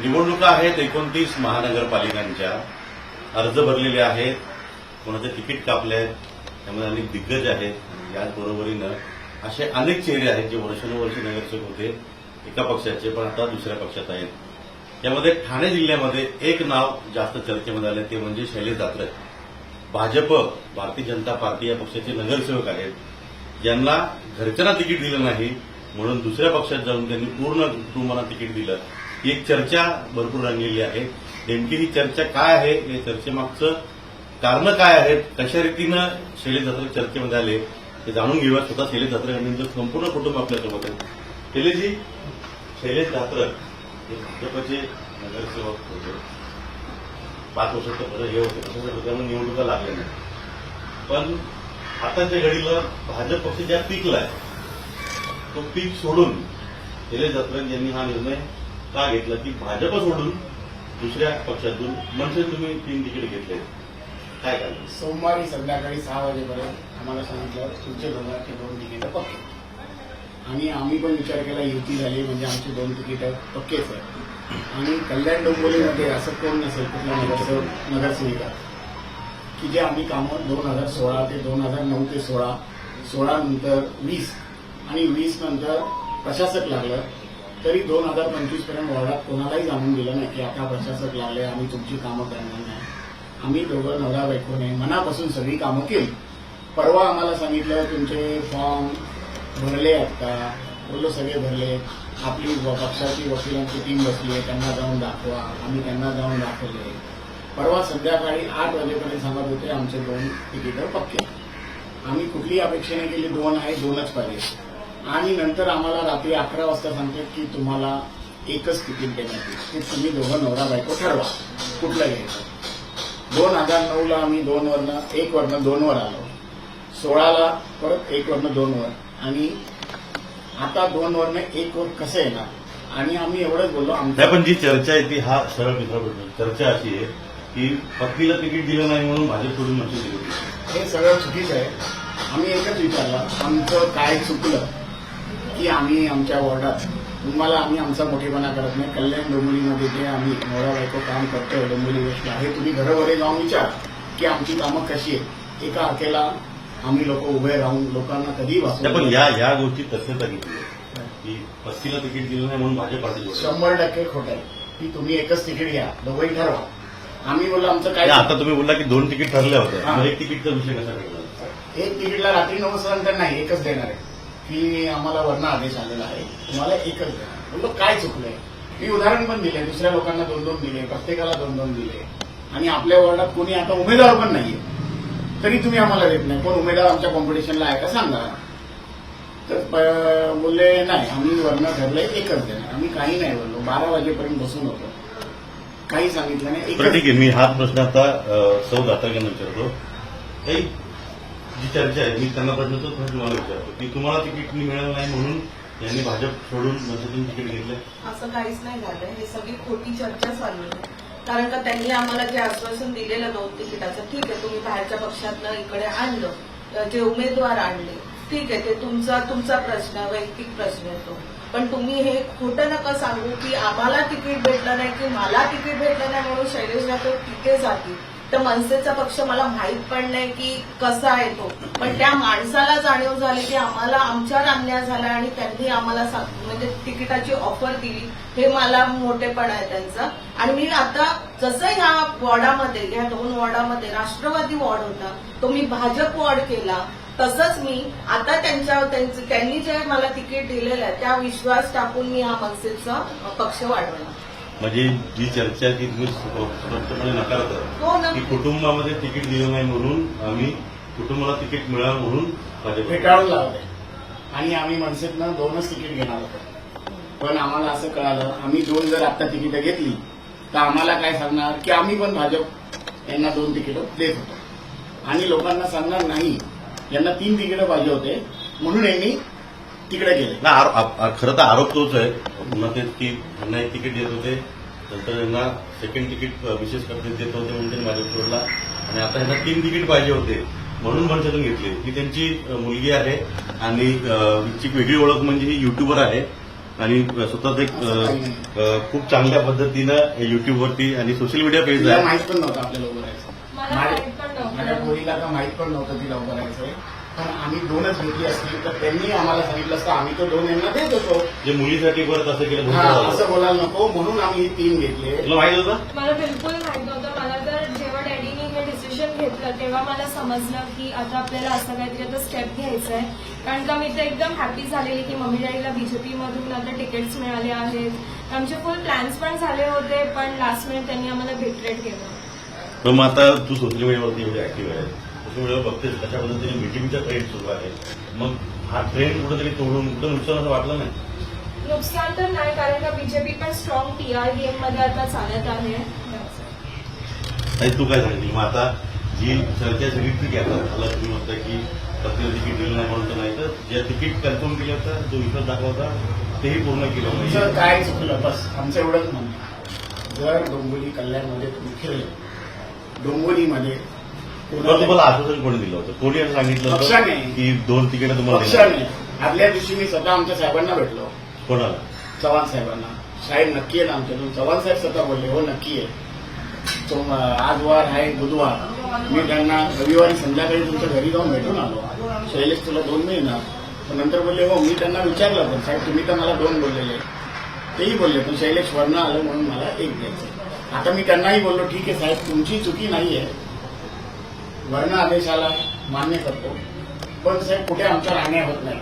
निवडणुका आहेत 29 महानगरपालिकांच्या. अर्ज भरलेले आहेत, कोणाचे तिकीट कापले आहेत, त्यामध्ये अनेक दिग्गज आहेत. याचबरोबरीनं असे अनेक चेहरे आहेत जे वर्षानुवर्षे नगरसेवक होते एका पक्षाचे, पण आता दुसऱ्या पक्षात आहेत. त्यामध्ये ठाणे जिल्ह्यामध्ये एक नाव जास्त चर्चेमध्ये आलं, ते म्हणजे शैलेश दात्रे. भाजप, भारतीय जनता पार्टी या पक्षाचे नगरसेवक आहेत, ज्यांना घरच्यांना तिकीट दिलं नाही म्हणून दुसऱ्या पक्षात जाऊन त्यांनी पूर्ण कुटुंबांना तिकीट दिलं. ही एक चर्चा भरपूर रंगलेली आहे. नेमकी ही चर्चा काय आहे, या चर्चेमागचं कारणं काय आहेत, कशा रीतीनं शैलेश दात्रे चर्चेमध्ये आले ते जाणून घेऊया. स्वतः शैलेश दात्रे यांचं संपूर्ण कुटुंब आपल्यासोबत आहे. शैलेशजी, शैलेश दात्रे हे भाजपचे नगरसेवक होते, 5 वर्षाचं हे होते, त्यामुळे निवडणुका लागल्या नाही. पण आताच्या घडीला भाजप पक्ष ज्या पीकलाय तो पीक सोडून शैलेश दात्रे यांनी हा निर्णय का घेतला की भाजप सोडून दुसऱ्या पक्षातून म्हणजे तुम्ही 3 तिकीट घेतले, काय कारण? सोमवारी संध्याकाळी 6 वाजेपर्यंत आम्हाला सांगितलं तुमचे दोघांचे 2 तिकीट पक्के, आणि आम्ही पण विचार केला युती झाली म्हणजे आमची 2 तिकीट पक्केच आहे. आणि कल्याण डोंबिवलीमध्ये असं कोण नसेल कुठला नगरसेविका की जे आम्ही कामं 2016 ते 2009 ते 16 नंतर 20 आणि 20 नंतर प्रशासक लागलं तरी 2025 पर्यंत वॉर्डात कोणालाही जाणून दिलं नाही की आता प्रशासक लागले, आम्ही तुमची कामं करणार नाही. आम्ही दोघं नवरा बायकोने मनापासून सगळी कामं केली. परवा आम्हाला सांगितलं तुमचे फॉर्म भरले आहेत का, बोललो सगळे भरले. आपली पक्षाची वकिलांची टीम बसली आहे, त्यांना जाऊन दाखवा. आम्ही त्यांना जाऊन दाखवले. परवा संध्याकाळी 8 वाजेपर्यंत सांगत होते आमचे 2 तिकीट पक्के. आम्ही कुठलीही अपेक्षा नाही केली, 2 आहे 2च पाहिजे. आणि नंतर आम्हाला रात्री 11 वाजता सांगतात की तुम्हाला एकच तिकीट देण्यात येईल, की तुम्ही दोघं नवरा बायको ठरवा कुठलं घ्यायचं. 2009ला आम्ही 1 वरनं 2 वर आलो, 16ला परत 1 वरनं 2 वर, आणि आता 2 वरनं 1 वर कसं येणार. आणि आम्ही एवढंच बोललो आमच्या पण जी चर्चा आहे ती हा सरळ चर्चा अशी आहे की पत्नीला तिकीट दिलं नाही म्हणून भाजप सोडून म्हणजे दिली. हे सगळं चुकीचं आहे. आम्ही एकच विचारलं आमचं काय चुकलं की आम्ही आमच्या वॉर्डात तुम्हाला आम्ही आमचा मोठेपणा करत नाही. कल्याण डोंबिवलीमध्ये जे आम्ही नवरा बायको काम करतोय डोंबिवली वेस्टला, हे तुम्ही घरोघरी जाऊन विचार की आमची कामं कशी आहेत. एका अकेला आम्ही लोक उभे राहून लोकांना कधी वाचू. पण या गोष्टी तथ्यता घेतली की पत्नीला तिकीट दिलं नाही म्हणून भाजप पार्टी 100% खोटं आहे की तुम्ही एकच तिकीट घ्या, दोघंही ठरवा. आम्ही बोललो आमचं काय. आता तुम्ही बोलला की 2 तिकीट ठरले होते, मग 1 तिकीटचा विषय कसा घडला? 1 तिकीटला रात्री 9 वाजता नाही एकच देणार आहे की आम्हाला वर्ण आदेश आलेला आहे तुम्हाला एकच देणार. बोललो काय चुकलंय. मी उदाहरण पण दिले, दुसऱ्या लोकांना 2-2 दिले, प्रत्येकाला 2-2 दिले. आणि आपल्या वॉर्डात कोणी आता उमेदवार पण नाहीये तरी तुम्ही आम्हाला देत नाही. कोण उमेदवार आमच्या कॉम्पिटिशनला आहे का सांगा. तर बोलले नाही आम्ही वर्ण ठरलंय एकच देणार. आम्ही काही नाही बोललो, 12 वाजेपर्यंत बसून होतो, काही सांगितलं नाही. ठीक आहे, मी हा प्रश्न आता सौ दातारकरांना विचारतो. जी चर्चा आहे मी त्यांना प्रश्न तुम्हाला विचारतो की तुम्हाला तिकीट मिळालं नाही म्हणून यांनी भाजप सोडून मनसेतून तिकीट घेतलं. असं काहीच नाही झालं. हे सगळी खोटी चर्चा चालू आहे. कारण का त्यांनी आम्हाला जे आश्वासन दिलेलं 2 तिकिटाचं, ठीक आहे तुम्ही बाहेरच्या पक्षातनं इकडे आणलं, जे उमेदवार आणले, ठीक आहे ते तुमचा प्रश्न, वैयक्तिक प्रश्न येतो. पण तुम्ही हे खोटं नका सांगू की आम्हाला तिकीट भेटलं नाही की मला तिकीट भेटलं नाही म्हणून शैलेश दात्रे तिथे जातील. तर मनसेचा पक्ष मला माहित पण नाही की कसा आहे तो, पण त्या माणसाला जाणीव झाली की आम्हाला आमच्यावर अन्याय झाला आणि त्यांनी आम्हाला म्हणजे तिकिटाची ऑफर दिली. हे मला मोठेपण आहे त्यांचं. आणि मी आता जसं ह्या वॉर्डामध्ये, ह्या 2 वॉर्डामध्ये राष्ट्रवादी वॉर्ड होता तो मी भाजप वॉर्ड केला, तसंच मी आता त्यांनी जे मला तिकीट दिलेलं आहे त्या विश्वास टाकून मी हा मनसेचा पक्ष वाढवला. म्हणजे जी चर्चा की तुम्ही स्पष्टपणे नकारत हो ना, की कुटुंबामध्ये तिकीट दिलं नाही म्हणून आम्ही कुटुंबाला तिकीट मिळालं म्हणून फेटाळून लावले. आणि आम्ही मनसेतनं 2च तिकीट घेणार होतो. पण आम्हाला असं कळालं आम्ही 2 जर आता तिकीटं घेतली तर आम्हाला काय सांगणार की आम्ही पण भाजप यांना 2 तिकीटं देत होतो. आणि लोकांना सांगणार नाही यांना 3 तिकीटं पाहिजे होते म्हणून यांनी तिकडे गेले. खरं तर आरोप तोच आहे पुन्हा तेच की त्यांना 1 तिकीट देत होते, नंतर त्यांना 2nd तिकीट विशेष कबड्डीत देत होते म्हणून त्यांनी भाजप सोडला, आणि आता यांना 3 तिकीट पाहिजे होते म्हणून मनसेतून घेतली. ही त्यांची मुलगी आहे आणि तिची वेगळी ओळख म्हणजे ही युट्यूबर आहे. आणि स्वतःच एक खूप चांगल्या पद्धतीनं युट्यूबवरती आणि सोशल मीडिया पेज तिला आहे. माहित पण नव्हतं आपल्याला उभं राहायचं. मला माहित पण नव्हतं. माझ्या पोरीला तर माहित पण नव्हतं तिला उभं राहायचं. पण आम्ही 2च घेतली असतील तर त्यांनी आम्हाला सांगितलं असतं आम्ही तो 2 यांना देत होतो. जे मुलीसाठी परत असं केलं हा, म्हणून असं बोलायला नको म्हणून आम्ही 3 घेतले. तुला माहित होतं? मला बिलकुल माहित नव्हतं. मला तर जेव्हा डॅडीने हे डिसिजन घेतलं तेव्हा मला समजलं की आता आपल्याला असं काहीतरी आता स्टेप घ्यायचं आहे. कारण का मी तर एकदम हॅपी झालेली की मम्मी डॅडीला बीजेपी मधून आता तिकीट्स मिळाले आहेत. आमचे फुल प्लॅन्स पण झाले होते पण लास्ट मिनिट त्यांनी आम्हाला बिट्रेट केलं. पण मग आता तू सोशल मीडियावरती एवढी ऍक्टिव्ह आहे, सोशल मीडियावर बघतेस कशा पद्धतीने बीजेपीचा ट्रेंड सुरू आहे. मग हा ट्रेंड कुठेतरी तोडून कुठं नुकसान असं वाटलं नाही? नुकसान तर नाही कारण का बीजेपी पण स्ट्रॉंग टीआर गेम मध्ये आता चालत आहे. आणि तू काय सांगितली मग आता जी चर्चा सगळी ठीक आहे. आता मला तुम्ही म्हणता की प्रत्येक तिकीट दिलं नाही म्हणून तर नाही, तर जे तिकीट कन्फर्म केलं होतं जो विश्वास दाखवा होता तेही पूर्ण केलं तुमचं नाही. काय चुकलं बस आमचं एवढंच म्हणणं आहे. जर डोंबिवली कल्याणमध्ये तुम्ही फिरले डोंबिवलीमध्ये तुम्हाला आश्वासन कोणी दिलं होतं? कोणी असं सांगितलं पक्षाने. होतं की 2 तिकीट तुम्हाला देणार? पक्षाने आदल्या दिवशी मी स्वतः आमच्या साहेबांना भेटलो. कोणाला? चव्हाण साहेबांना. साहेब नक्की आहे ना आमच्यातून? चव्हाण साहेब स्वतः बोलले हो नक्की आहे. आज वार आहे बुधवार. मी त्यांना रविवारी संध्याकाळी तुमच्या घरी जाऊन भेटून आलो. शैलेश तुला 2 मिळणार. पण नंतर बोलले हो. मी त्यांना विचारलं पण साहेब तुम्ही तर मला 2 बोललेले. तेही बोलले पण शैलेश वरनं आलं म्हणून मला 1 द्यायचं. आता मी त्यांनाही बोललो ठीक आहे साहेब तुमची चुकी नाहीये. वर्ण आदेशाला मान्य करतो पण साहेब कुठे आमच्या राहण्या होत नाही.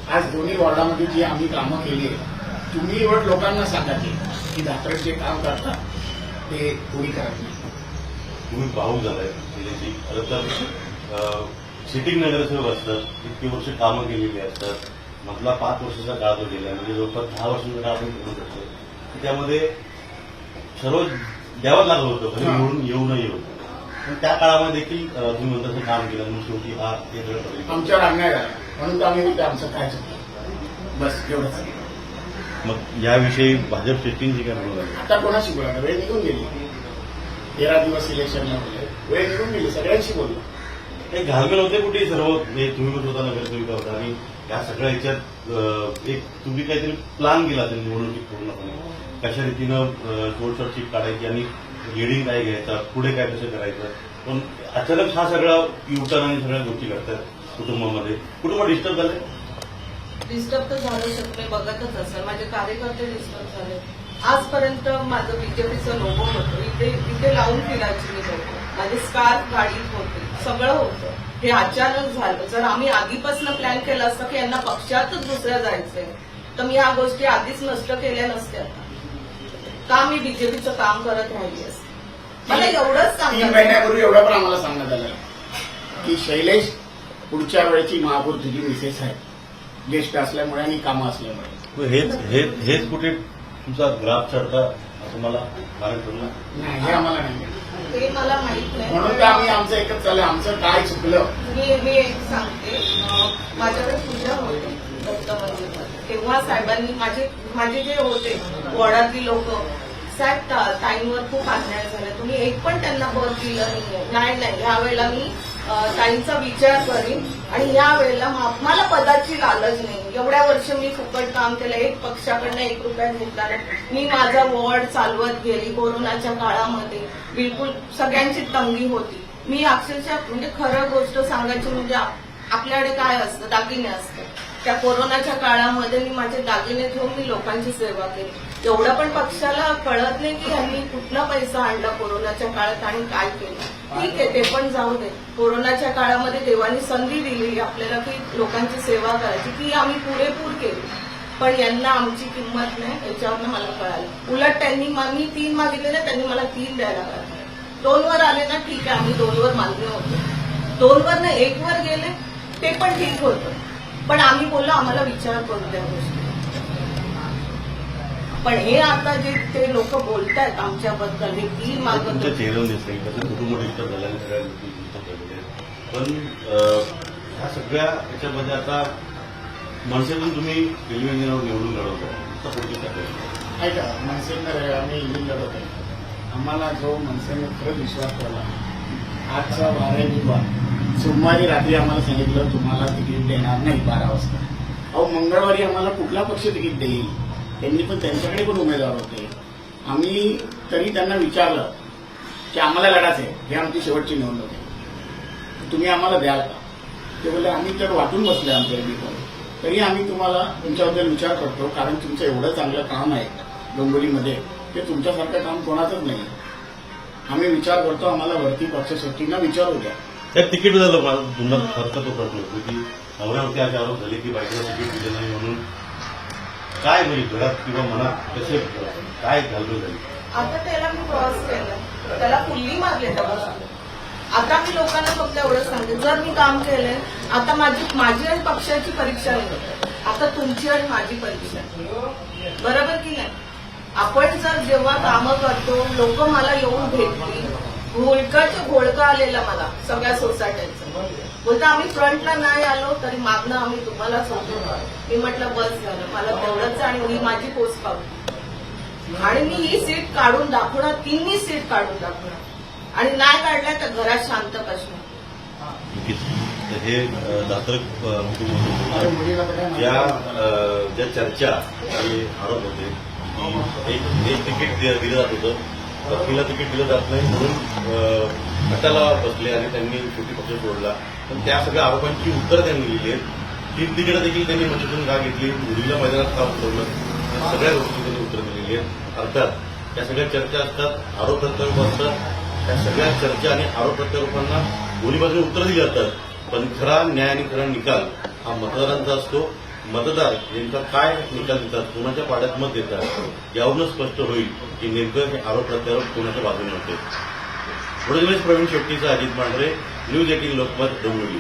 आज दोन्ही वॉर्डामध्ये जी आम्ही कामं केली आहे तुम्ही एवढं लोकांना सांगा की दातरट जे काम करतात ते कोणी करत नाही. तुम्ही भाऊ झालाय त्याची खरं तर सिटिंग नगरसेवक असतात इतकी वर्ष कामं केलेली असतात. मधला 5 वर्षाचा काळ तो गेला म्हणजे जवळपास 10 वर्षाचा काळ आपण करू शकतो. त्यामध्ये सर्व द्यावं लागलं होतं घरी म्हणून येऊ न येऊ. पण त्या काळामध्ये देखील तुम्ही म्हणता असं काम केलं म्हणून शेवटी हा केंद्र आमच्यावर अन्याय झाला म्हणून तर आम्ही म्हणतो आमचं काय चुकलं बस एवढंच. मग याविषयी भाजप शिस्तींची काय म्हणून आता कोणाशी बोला वेळ निघून गेली. 13 दिवस इलेक्शनला बोलले वेळ निघून गेली सगळ्यांशी बोललो. हे घालमेल होते कुठे सर्व हे तुम्ही पण स्वतः नगरसेविका होता आणि या सगळ्या याच्यात एक तुम्ही काहीतरी प्लॅन केला असेल निवडणुकीत पूर्णपणे कशा रीतीनं शॉर्टशीट काढायची आणि लिडिंग काय घ्यायचं पुढे काय कसं करायचं. पण अचानक हा सगळा युटर्न आणि सगळ्या गोष्टी करतात कुटुंबामध्ये. कुटुंब डिस्टर्ब झाले? डिस्टर्ब तर झालं शकते बघतच असेल. माझे कार्यकर्ते डिस्टर्ब झाले. आजपर्यंत माझं बीजेपीचं लोगो होतं इथे लावून फिरायची मी लोक. माझे स्कार्फ गाडीत होते सगळं होतं. हे अचानक झालं. जर आम्ही आधीपासून प्लॅन केलं असतं की यांना पक्षातच दुसऱ्या जायचंय तर मी ह्या गोष्टी आधीच नष्ट केल्या नसत्या. का मी बीजेपीचं काम करत राहिली असते. मला एवढंच 3 सांगायचं महिन्यापूर्वी एवढं पण आम्हाला सांगण्यात आलं की शैलेश पुढच्या वेळेची महापौर तुझी मिसेस आहे ज्येष्ठ असल्यामुळे आणि कामं असल्यामुळे. हेच कुठे तुमचा ग्राफ चढता असं मला कारण ठरलं नाही हे आम्हाला नाही ते मला माहित नाही. म्हणून तर आम्ही आमचं एकच चाललं आमचं काय चुकलं. मी एक सांगते. माझ्याकडे पूजा होते दत्त मंदिरात तेव्हा साहेबांनी माझे जे होते वॉर्डातली लोक साहेब ताईंवर खूप अन्याय झाला. तुम्ही एक पण त्यांना पद दिलं नाही. यावेळेला मी ताईंचा विचार करीन आणि यावेळेला मला पदाची लालच नाही. एवढ्या वर्ष मी फुकट काम केलं. एक पक्षाकडनं 1 रुपया घेतला नाही. मी माझा वॉर्ड चालवत गेली. कोरोनाच्या काळामध्ये बिलकुल सगळ्यांची तंगी होती. मी अक्षरशः म्हणजे खरं गोष्ट सांगायची म्हणजे आपल्याकडे काय असतं दागिने असतं. त्या कोरोनाच्या काळामध्ये मी माझे दागिने घेऊन मी लोकांची सेवा केली. एवढं पण पक्षाला कळत नाही की यांनी कुठला पैसा आणला कोरोनाच्या काळात आणि काय केलं. ठीक आहे ते पण जाऊ दे. कोरोनाच्या काळामध्ये देवानी संधी दिलेली आपल्याला की लोकांची सेवा करायची ती आम्ही पुरेपूर केली. पण यांना आमची किंमत नाही याच्यावरनं मला कळालं. उलट त्यांनी मी 3 मागितले ना त्यांनी मला 3 द्यायला लागले. 2 वर आले ना ठीक आहे आम्ही 2 वर मान्य होतो. 2 वर ना 1 वर गेले ते पण ठीक होतं. पण आम्ही बोललो आम्हाला विचार करू त्या गोष्टी. पण हे आता जे ते लोक बोलतायत आमच्याबद्दल हे 3 मागत तुमच्या चेहऱ्यावर दिसतंय कसं कुटुंब डिस्टर्ब झाल्याने सगळ्या गोष्टी डिस्टर्ब झालेल्या आहेत. पण ह्या सगळ्या याच्यामध्ये आता मनसेतून तुम्ही रेल्वे इंजिनियर निवडून लढवता पुढची काय ऐका मनसेनं आम्ही इंजिन लढवत आहे. आम्हाला जो मनसेने खरंच विश्वास ठेवला आजचा 12 बुधवार सोमवारी रात्री आम्हाला सांगितलं तुम्हाला तिकीट देणार नाही 12 वाजता. अहो मंगळवारी आम्हाला कुठला पक्ष तिकीट देईल. त्यांनी पण त्यांच्याकडे पण उमेदवार होते. आम्ही तरी त्यांना विचारलं की आम्हाला लढायचं आहे, ही आमची शेवटची निवडणूक आहे, तुम्ही आम्हाला द्याल का? ते बोलले आम्ही तर वाटून बसले आमच्या पण, तरी आम्ही तुम्हाला तुमच्याबद्दल विचार करतो, कारण तुमचं एवढं चांगलं काम आहे डोंबिवलीमध्ये, ते तुमच्यासारखं काम कोणाचंच नाही. आम्ही विचार करतो, आम्हाला वरती पक्षश्रेष्ठींना विचारू द्या. त्या तिकीट झालं पुन्हा फारसा तो प्रश्न होतो की नवऱ्यावरती असे आरोप झाले की बायकोला तिकीट दिलं नाही म्हणून काय म्हणजे घरात किंवा मनात कसे काय घालून झाली. आता त्याला मी क्रॉस केलं, त्याला फुल्ली मारले त्या गोष्टी. आता मी लोकांना फक्त एवढं सांगते, जर मी काम केलंय, आता माझी आणि पक्षाची परीक्षा नाही, आता तुमची आणि माझी परीक्षा, बरोबर की नाही? आपण जर जेव्हा कामं करतो, लोक मला येऊन भेटली, घोळकं आलेलं मला सगळ्या सोसायटीचं, बोलतं आम्ही फ्रंटला नाही आलो तरी मागणं आम्ही तुम्हाला समजून. मी म्हटलं बस झालं, मला तेवढंच आणि ही माझी पोस्ट पावली आणि मी ही सीट काढून दाखवणार, तिन्ही सीट काढून दाखवणार, आणि नाही काढल्या तर घरात शांत बसणार. हे दातरक अरे मुलीला तर काय या माहिती. ज्या चर्चा आणि आरोप होते, एक तिकीट दिलं जात होतं, तिला तिकीट दिलं जात नाही म्हणून गटाला बसले आणि त्यांनी शेवटी पक्ष सोडला. पण त्या सगळ्या आरोपांची उत्तरं त्यांनी लिहिली आहेत. 3 तिकीटं देखील त्यांनी मंचातून का घेतली, मुलीला मैदानात का उतरवलं, या सगळ्या गोष्टी त्यांनी उत्तरं दिलेली आहेत. अर्थात या सगळ्या चर्चा असतात, आरोप प्रत्यारोप असतात. त्या सगळ्या चर्चा आणि आरोप प्रत्यारोपांना दोन्ही बाजूने उत्तरं दिली जातात. पण खरा न्याय आणि खरा निकाल हा मतदारांचा असतो. मतदार नेमका काय निकाल देतात, कोणाच्या पाड्यात मत देतात, यावरूनच स्पष्ट होईल की नेमकं हे आरोप प्रत्यारोप कोणाच्या बाजूने होते. प्रवीण शेट्टीचा अजित मांढरे, न्यूज 18 लोकमत, डोंबिवली.